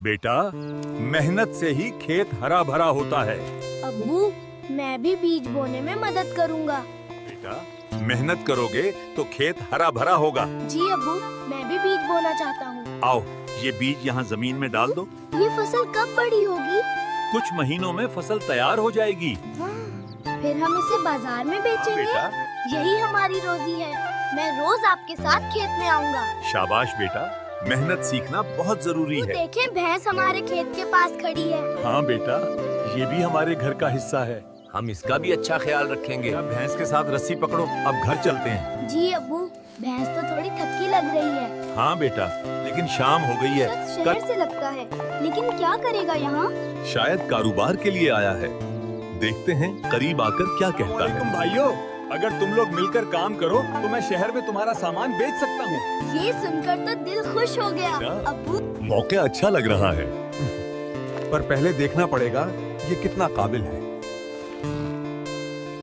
बेटा, मेहनत से ही खेत हरा भरा होता है। अब्बू, मैं भी बीज बोने में मदद करूंगा। बेटा, मेहनत करोगे तो खेत हरा भरा होगा। जी अब्बू, मैं भी बीज बोना चाहता हूँ। आओ, ये बीज यहाँ जमीन में डाल दो। ये फसल कब बड़ी होगी? कुछ महीनों में फसल तैयार हो जाएगी। फिर हम इसे बाजार में बेचेंगे। बेटा, यही हमारी रोजी है। मैं रोज आपके साथ खेत में आऊंगा। शाबाश बेटा, मेहनत सीखना बहुत जरूरी है। देखें, भैंस हमारे खेत के पास खड़ी है। हाँ बेटा, ये भी हमारे घर का हिस्सा है। हम इसका भी अच्छा ख्याल रखेंगे। बेटा, भैंस के साथ रस्सी पकड़ो, अब घर चलते हैं। जी अब्बू, भैंस तो थोड़ी थकी लग रही है। हाँ बेटा, लेकिन शाम हो गई है। शहर से लगता है, लेकिन क्या करेगा यहाँ? शायद कारोबार के लिए आया है। देखते हैं करीब आकर क्या कहता है। भाइयों, अगर तुम लोग मिलकर काम करो तो मैं शहर में तुम्हारा सामान बेच सकता हूँ। ये सुनकर तो दिल खुश हो गया। क्या? अब्बू, मौका अच्छा लग रहा है। पर पहले देखना पड़ेगा ये कितना काबिल है।